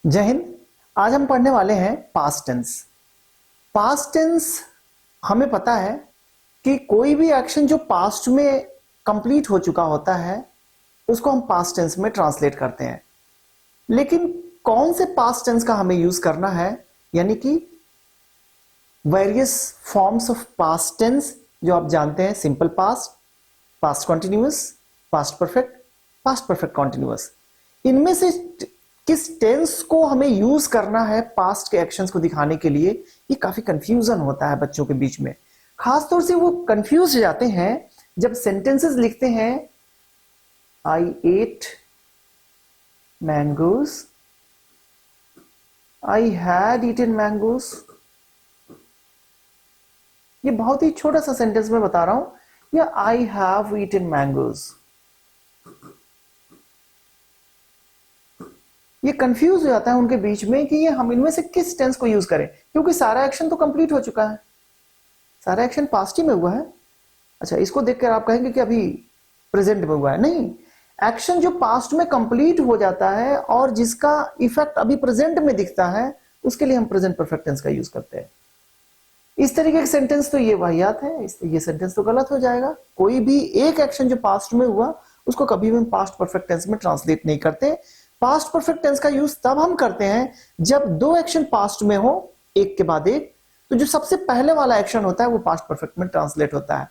जय हिंद। आज हम पढ़ने वाले हैं पास्ट टेंस। पास्ट टेंस हमें पता है कि कोई भी एक्शन जो पास्ट में कंप्लीट हो चुका होता है उसको हम पास्ट टेंस में ट्रांसलेट करते हैं। लेकिन कौन से पास्ट टेंस का हमें यूज करना है, यानी कि various forms of past tense जो आप जानते हैं, simple past, past continuous, past perfect continuous. इनमें से किस टेंस को हमें यूज करना है पास्ट के एक्शंस को दिखाने के लिए, ये काफी कंफ्यूजन होता है बच्चों के बीच में। खासतौर से वो कंफ्यूज हो जाते हैं जब सेंटेंसेस लिखते हैं I ate mangoes, I had eaten mangoes. ये बहुत ही छोटा सा सेंटेंस में बता रहा हूं, या आई हैव ईटन मैंगोज। ये कंफ्यूज हो जाता है उनके बीच में कि ये हम इनमें से किस टेंस को यूज करें, क्योंकि सारा एक्शन तो कंप्लीट हो चुका है, सारा एक्शन पास्ट ही में हुआ है। अच्छा, इसको देखकर आप कहेंगे कि अभी प्रेजेंट में हुआ है। नहीं, एक्शन जो पास्ट में कंप्लीट हो जाता है और जिसका इफेक्ट अभी प्रेजेंट में दिखता है, उसके लिए हम प्रेजेंट परफेक्ट टेंस का यूज करते हैं। इस तरीके का सेंटेंस तो ये वाहियात है, ये सेंटेंस तो गलत हो जाएगा। कोई भी एक एक्शन जो पास्ट में हुआ उसको कभी भी हम पास्ट परफेक्ट टेंस में ट्रांसलेट नहीं करते। पास्ट परफेक्ट टेंस का यूज तब हम करते हैं जब दो एक्शन पास्ट में हो एक के बाद एक, तो जो सबसे पहले वाला एक्शन होता है वो पास्ट परफेक्ट में ट्रांसलेट होता है।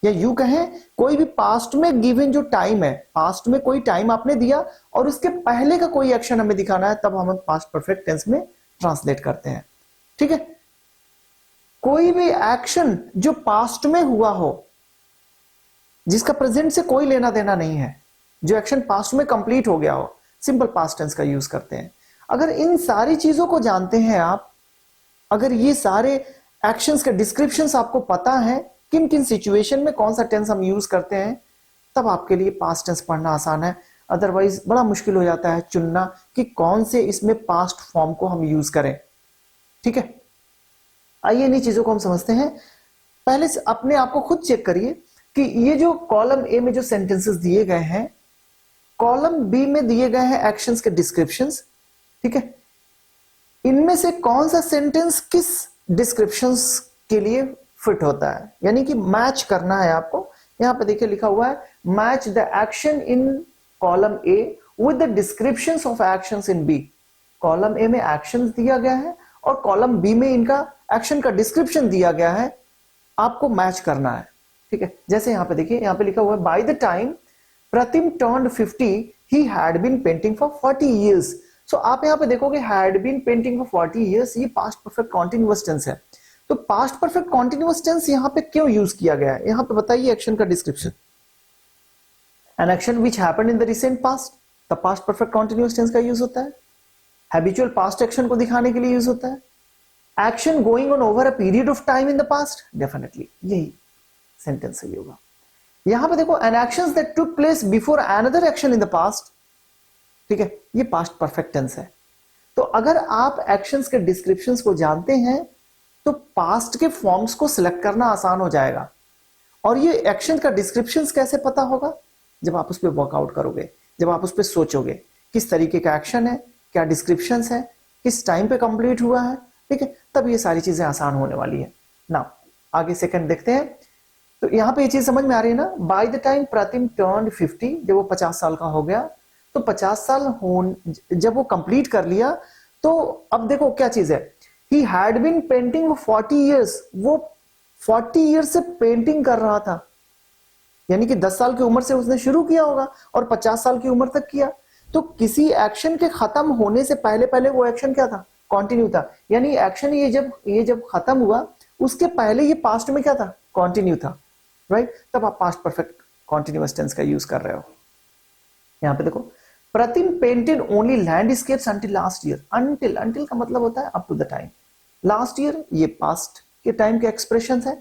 या यूं कहें, कोई भी पास्ट में गिवन जो टाइम है, पास्ट में कोई टाइम आपने दिया और उसके पहले का कोई एक्शन हमें दिखाना है, तब हम पास्ट परफेक्ट टेंस में ट्रांसलेट करते हैं। ठीक है, कोई भी एक्शन जो पास्ट में हुआ हो, जिसका प्रेजेंट से कोई लेना देना नहीं है, जो एक्शन पास्ट में कंप्लीट हो गया हो, सिंपल पास्ट टेंस का यूज करते हैं। अगर इन सारी चीजों को जानते हैं आप, अगर ये सारे एक्शंस के डिस्क्रिप्शंस आपको पता है किन किन सिचुएशन में कौन सा टेंस हम यूज करते हैं, तब आपके लिए पास्ट टेंस पढ़ना आसान है। अदरवाइज बड़ा मुश्किल हो जाता है चुनना कि कौन से इसमें पास्ट फॉर्म को हम यूज करें। ठीक है, आइए इन्हीं चीजों को हम समझते हैं। पहले से अपने आप को खुद चेक करिए कि ये जो कॉलम ए में जो सेंटेंसेस दिए गए हैं, कॉलम बी में दिए गए हैं एक्शंस के डिस्क्रिप्शंस। ठीक है, इनमें से कौन सा सेंटेंस किस डिस्क्रिप्शंस के लिए फिट होता है, यानी कि मैच करना है आपको। यहां पे देखिए लिखा हुआ है, match the action in column A with the descriptions of actions in B. Column A में एक्शंस दिया गया है और कॉलम बी में इनका एक्शन का डिस्क्रिप्शन दिया गया है, आपको मैच करना है। ठीक है, जैसे यहां पे देखिए, यहां पे लिखा हुआ है, by the time Pratim turned 50 he had been painting for 40 years। सो आप यहां पे देखोगे had been painting for 40 years, ये पास्ट परफेक्ट कॉन्टिन्यूअस टेंस है। तो पास्ट परफेक्ट कॉन्टिन्यूअस टेंस यहां पे क्यों यूज किया गया है, यहां पे बताइए एक्शन का description. An action which happened in the recent past, the past perfect continuous tense का यूज होता है। हैबिचुअल पास्ट एक्शन को दिखाने के लिए यूज होता है। Action going on over a period of time in the past, definitely यही सेंटेंस सही होगा। यहां पे देखो, an actions that took place before another action in the past. ठीक है, ये पास्ट परफेक्ट टेंस है। तो अगर आप एक्शंस के डिस्क्रिप्शंस को जानते हैं तो पास्ट के फॉर्म्स को सिलेक्ट करना आसान हो जाएगा। और ये एक्शन का डिस्क्रिप्शंस कैसे पता होगा, जब आप उस पर वर्कआउट करोगे, जब आप उस पर सोचोगे किस तरीके का एक्शन है, क्या डिस्क्रिप्शंस है, किस टाइम पे कंप्लीट हुआ है। ठीक है, तब ये सारी चीजें आसान होने वाली है ना। आगे सेकंड देखते हैं। तो यहां पे ये चीज समझ में आ रही है ना, by the time Pratim turned 50, जब वो 50 साल का हो गया, तो 50 साल जब वो कंप्लीट कर लिया, तो अब देखो क्या चीज है, he had been painting 40 years, वो 40 ईयर्स से पेंटिंग कर रहा था, यानी कि 10 साल की उम्र से उसने शुरू किया होगा और 50 साल की उम्र तक किया। तो किसी एक्शन के खत्म होने से पहले पहले वो एक्शन क्या था, कंटिन्यू था। यानी एक्शन ये जब खत्म हुआ, उसके पहले ये पास्ट में क्या था, कंटिन्यू था, राइट। तब आप पास्ट परफेक्ट कॉन्टिन्यूअस टेंस का यूज कर रहे हो। यहां पे देखो, Pratim painted only landscapes until last year. Until का मतलब होता है up to the time, last year ये पास्ट के टाइम के एक्सप्रेशन है।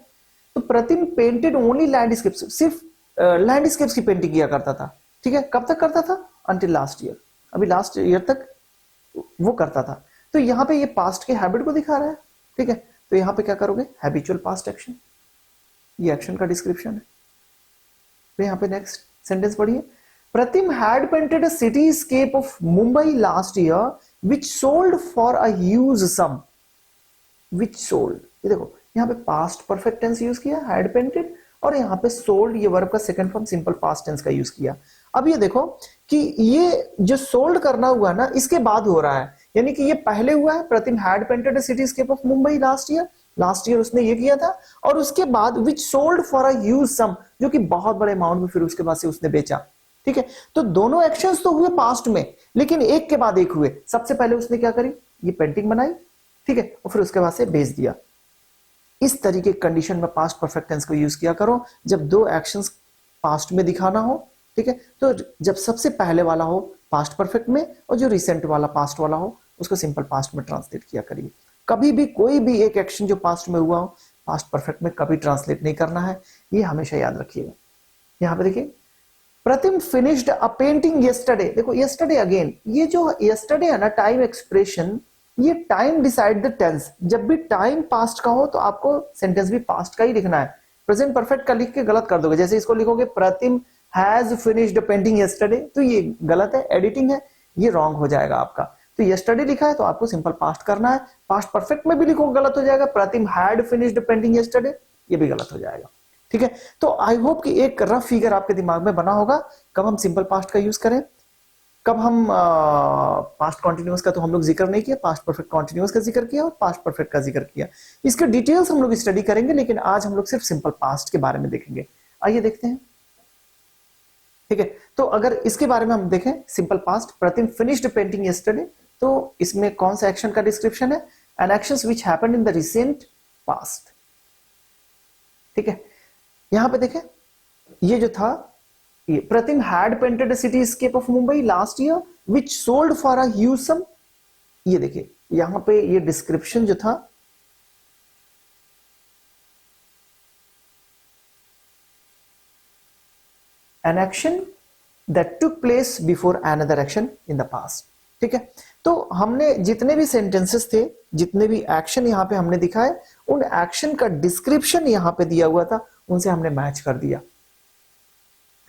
तो प्रतिम पेंटेड ओनली लैंडस्केप्स, सिर्फ लैंडस्केप्स की पेंटिंग किया करता था। ठीक है, कब तक करता था, अंटिल लास्ट ईयर, अभी लास्ट ईयर तक वो करता था। तो यहां पे ये पास्ट के हैबिट को दिखा रहा है। ठीक है, तो यहां पे क्या करोगे, हैबिचुअल पास्ट एक्शन, ये एक्शन का डिस्क्रिप्शन है। तो यहां पे नेक्स्ट सेंटेंस पढ़िए, Pratim had painted a cityscape of Mumbai last year, which sold for a huge sum, which sold, ये देखो यहां पे पास्ट परफेक्ट टेंस यूज किया हैड पेंटेड, और यहां पे सोल्ड ये वर्ब का second form simple past tense का यूज किया। अब ये देखो कि ये जो सोल्ड करना हुआ ना इसके बाद हो रहा है, यानी कि ये पहले हुआ है, Pratim had painted a cityscape of Mumbai last year उसने ये किया था, और उसके बाद which sold for a huge sum, जो कि बहुत बड़े अमाउंट में फिर उसके बाद से उसने बेचा। ठीक है, तो दोनों एक्शंस तो हुए पास्ट में, लेकिन एक के बाद एक हुए। सबसे पहले उसने क्या करी, ये पेंटिंग बनाई, ठीक है, और फिर उसके बाद से बेच दिया। इस तरीके की कंडीशन में पास्ट परफेक्ट टेंस को यूज किया करो जब दो एक्शंस पास्ट में दिखाना हो। ठीक है, तो जब सबसे पहले वाला हो पास्ट परफेक्ट में और जो रिसेंट वाला पास्ट वाला हो उसको सिंपल पास्ट में ट्रांसलेट किया करिए। कभी भी कोई भी एक एक्शन जो पास्ट में हुआ हो पास्ट परफेक्ट में कभी ट्रांसलेट नहीं करना है, ये हमेशा याद रखिएगा। यहां पे देखिए, प्रतिम फिनिश्ड अ पेंटिंग यस्टरडे, देखो यस्टरडे अगेन, ये जो यस्टरडे है ना टाइम एक्सप्रेशन, ये टाइम डिसाइड द टेंस। जब भी टाइम पास्ट का हो तो आपको सेंटेंस भी पास्ट का ही लिखना है। प्रेजेंट परफेक्ट का लिख के गलत कर दोगे, जैसे इसको लिखोगे प्रतिम हैज फिनिश्ड पेंटिंग यस्टरडे, तो ये गलत है, एडिटिंग है, ये रॉन्ग हो जाएगा आपका। तो यस्टरडे लिखा है तो आपको सिंपल पास्ट करना है। पास्ट परफेक्ट में भी लिखो गलत हो जाएगा, प्रतिम हैड फिनिश्ड पेंटिंग यस्टरडे, ये भी गलत हो जाएगा। ठीक है, तो आई होप कि एक रफ फिगर आपके दिमाग में बना होगा कब हम सिंपल पास्ट का यूज करें, कब हम पास्ट कॉन्टिन्यूअस का तो हम लोग जिक्र नहीं किया, पास्ट परफेक्ट कॉन्टिन्यूअस का जिक्र किया और पास्ट परफेक्ट का जिक्र किया। इसके डिटेल्स हम लोग स्टडी करेंगे, लेकिन आज हम लोग सिर्फ सिंपल पास्ट के बारे में देखेंगे। आइए देखते हैं। ठीक है, तो अगर इसके बारे में हम देखें simple past, Pratim finished painting yesterday, तो इसमें कौन सा एक्शन का डिस्क्रिप्शन है, an actions which happened in the recent past. ठीक है, यहां पे देखें ये जो था, ये Pratim had painted cityscape of Mumbai last year which sold for a huge sum. ये देखिए यहां पे ये डिस्क्रिप्शन जो था, an action that took place before another action in the past. ठीक है, तो हमने जितने भी सेंटेंसेस थे, जितने भी एक्शन यहां पे हमने दिखाए, उन एक्शन का डिस्क्रिप्शन यहां पे दिया हुआ था, उनसे हमने मैच कर दिया।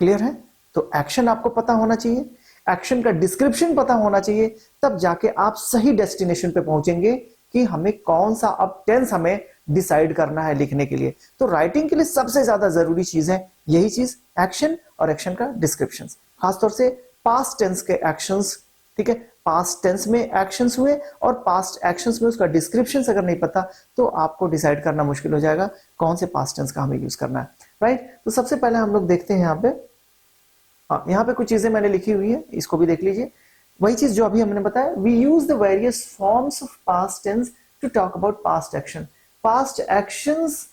क्लियर है? तो एक्शन आपको पता होना चाहिए, एक्शन का डिस्क्रिप्शन पता होना चाहिए, तब जाके आप सही डेस्टिनेशन पे पहुंचेंगे कि हमें कौन सा अब टेंस हमें डिसाइड करना है लिखने के लिए। तो राइटिंग के लिए सबसे ज्यादा जरूरी चीज है यही चीज, एक्शन और एक्शन का डिस्क्रिप्शन, खासतौर से पास्ट टेंस के एक्शंस। ठीक है, पास्ट टेंस में एक्शंस हुए और पास्ट एक्शंस में उसका डिस्क्रिप्शन अगर नहीं पता तो आपको डिसाइड करना मुश्किल हो जाएगा कौन से पास्ट टेंस का हमें यूज करना है। राइट, तो सबसे पहले हम लोग देखते हैं यहां पे, यहां पे कुछ चीजें मैंने लिखी हुई है, इसको भी देख लीजिए। वही चीज जो अभी हमने बताया, we use the various forms of past tense to talk about past action. Past actions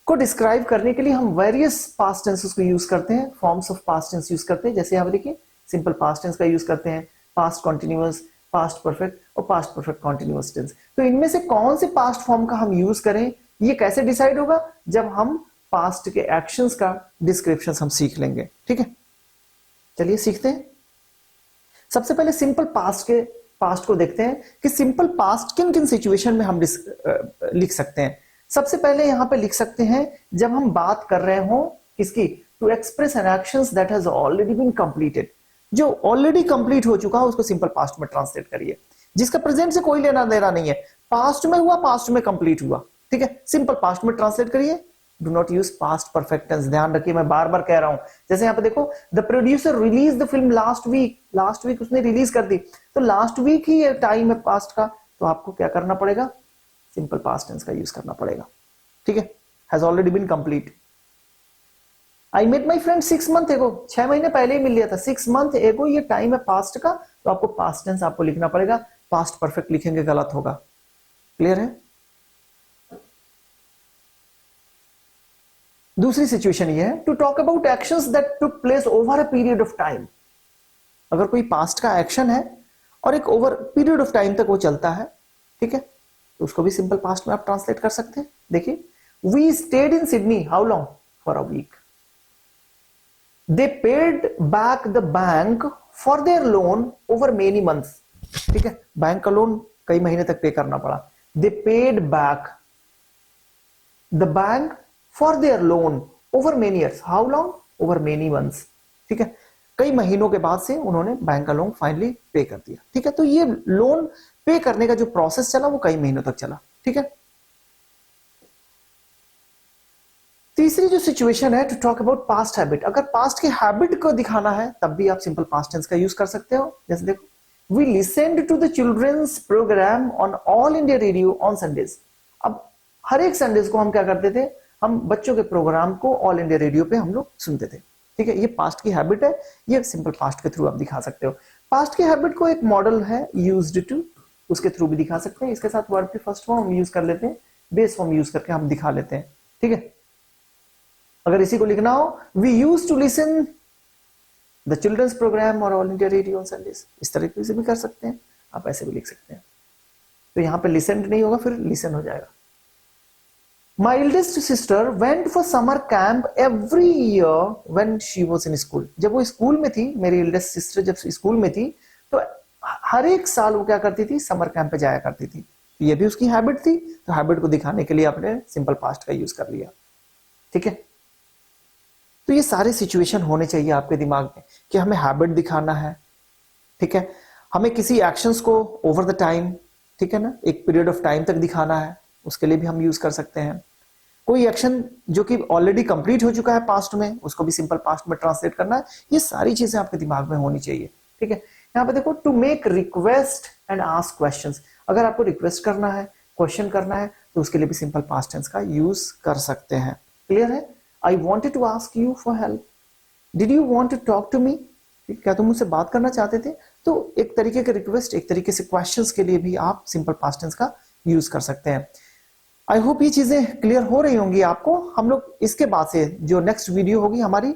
को डिस्क्राइब करने के लिए हम वेरियस पास्ट टेंसेस को यूज करते हैं, forms of past tense use करते हैं। जैसे यहां पे देखिए सिंपल पास्ट टेंस का यूज करते हैं, पास्ट कॉन्टिन्यूअस, पास्ट परफेक्ट और पास्ट परफेक्ट कॉन्टिन्यूअस टेंस। तो इनमें से कौन से पास्ट फॉर्म का हम यूज करें, ये कैसे डिसाइड होगा, जब हम पास्ट के एक्शंस का डिस्क्रिप्शन हम सीख लेंगे। ठीक है, चलिए सीखते हैं। सबसे पहले सिंपल पास्ट को देखते हैं कि सिंपल पास्ट किन किन सिचुएशन में हम लिख सकते हैं। सबसे पहले यहां पे लिख सकते हैं जब हम बात कर रहे हो किसकी, to express an actions that has already been completed. जो ऑलरेडी कंप्लीट हो चुका है उसको सिंपल पास्ट में ट्रांसलेट करिए, जिसका प्रेजेंट से कोई लेना देना नहीं है, पास्ट में हुआ, पास्ट में कंप्लीट हुआ। ठीक है, सिंपल पास्ट में ट्रांसलेट करिए, do not use past perfect tense. ध्यान रखिए, मैं बार बार कह रहा हूं, जैसे यहां पे देखो, the producer release the film last week उसने रिलीज कर दी, तो लास्ट वीक ही टाइम है पास्ट का, तो आपको क्या करना पड़ेगा, सिंपल पास्ट टेंस का यूज करना पड़ेगा। ठीक है, has already been complete. I met my friend 6 month ago, 6 महीने पहले ही मिल लिया था, 6 मंथ एगो ये टाइम है पास्ट का, तो आपको पास्ट टेंस आपको लिखना पड़ेगा, पास्ट परफेक्ट लिखेंगे गलत होगा। क्लियर है? दूसरी सिचुएशन ये है, to talk about actions that took place over a period of time. अगर कोई पास्ट का एक्शन है और एक ओवर पीरियड ऑफ टाइम तक वो चलता है, ठीक है, तो उसको भी सिंपल पास्ट में आप ट्रांसलेट कर सकते हैं। देखिए, we stayed in Sydney how long, for a week. They paid back the bank for their loan over many months. ठीक है, बैंक का लोन कई महीने तक पे करना पड़ा। दे paid back the bank for their loan over many years, how long, over many months. ठीक है, कई महीनों के बाद से उन्होंने बैंक का लोन फाइनली पे कर दिया। ठीक है, तो ये लोन पे करने का जो प्रोसेस चला वो कई महीनों तक चला। ठीक है, तीसरी जो सिचुएशन है, to talk about past habit. अगर पास्ट के हैबिट को दिखाना है तब भी आप सिंपल पास्ट टेंस का यूज कर सकते हो। जैसे देखो, we listened to the children's programme on All India radio on Sundays. अब हर एक संडेज को हम क्या करते थे, हम बच्चों के प्रोग्राम को ऑल इंडिया रेडियो पे हम लोग सुनते थे। ठीक है, ये पास्ट की हैबिट है, ये सिंपल पास्ट के थ्रू आप दिखा सकते हो। पास्ट की हैबिट को एक मॉडल है यूज्ड टू, उसके थ्रू भी दिखा सकते हैं। इसके साथ वर्ब की फर्स्ट फॉर्म हम यूज कर लेते हैं, बेस फॉर्म यूज करके हम दिखा लेते हैं। ठीक है, अगर इसी को लिखना हो, we use to listen the children's programme और all India radio on Sundays, इस तरीके से भी कर सकते हैं, आप ऐसे भी लिख सकते हैं। तो यहां पे लिसन्ड नहीं होगा, फिर लिसन हो जाएगा। My eldest sister went for summer camp every year when she was in school. जब वो स्कूल में थी, मेरी eldest sister जब स्कूल में थी, तो हर एक साल वो क्या करती थी, समर कैंप पे जाया करती थी। ये भी उसकी हैबिट थी, तो हैबिट को दिखाने के लिए आपने सिंपल पास्ट का यूज कर लिया। ठीक है, तो ये सारे सिचुएशन होने चाहिए आपके दिमाग में कि हमें हैबिट दिखाना है। ठीक है, हमें किसी एक्शंस को ओवर द टाइम, ठीक है ना, एक पीरियड ऑफ टाइम तक दिखाना है, उसके लिए भी हम यूज कर सकते हैं। कोई एक्शन जो कि ऑलरेडी कंप्लीट हो चुका है पास्ट में, उसको भी सिंपल पास्ट में ट्रांसलेट करना है। ये सारी चीजें आपके दिमाग में होनी चाहिए। ठीक है, यहाँ पे देखो, to make request and ask questions. अगर आपको रिक्वेस्ट करना है, क्वेश्चन करना है, तो उसके लिए भी सिंपल पास्ट टेंस का यूज कर सकते हैं। क्लियर है? I wanted to ask you for help, did you want to talk to me, क्या तुम मुझसे बात करना चाहते थे? तो एक तरीके के रिक्वेस्ट, एक तरीके से क्वेश्चंस के लिए भी आप सिंपल पास्ट टेंस का यूज कर सकते हैं। आई होप ये चीजें क्लियर हो रही होंगी आपको। हम लोग इसके बाद से जो नेक्स्ट वीडियो होगी हमारी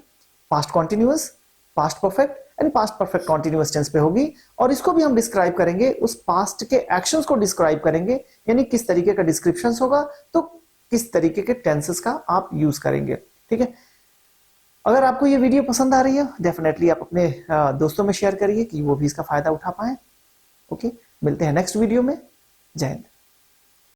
past continuous, past perfect and past perfect continuous tense पे होगी, और इसको भी हम डिस्क्राइब करेंगे, उस पास्ट के एक्शंस को डिस्क्राइब करेंगे, यानी किस तरीके का डिस्क्रिप्शन होगा, तो किस तरीके के टेंसेस का आप यूज करेंगे। ठीक है, अगर आपको ये वीडियो पसंद आ रही है, डेफिनेटली आप अपने दोस्तों में शेयर करिए कि वो भी इसका फायदा उठा पाए। ओके, मिलते हैं नेक्स्ट वीडियो में। जय हिंद।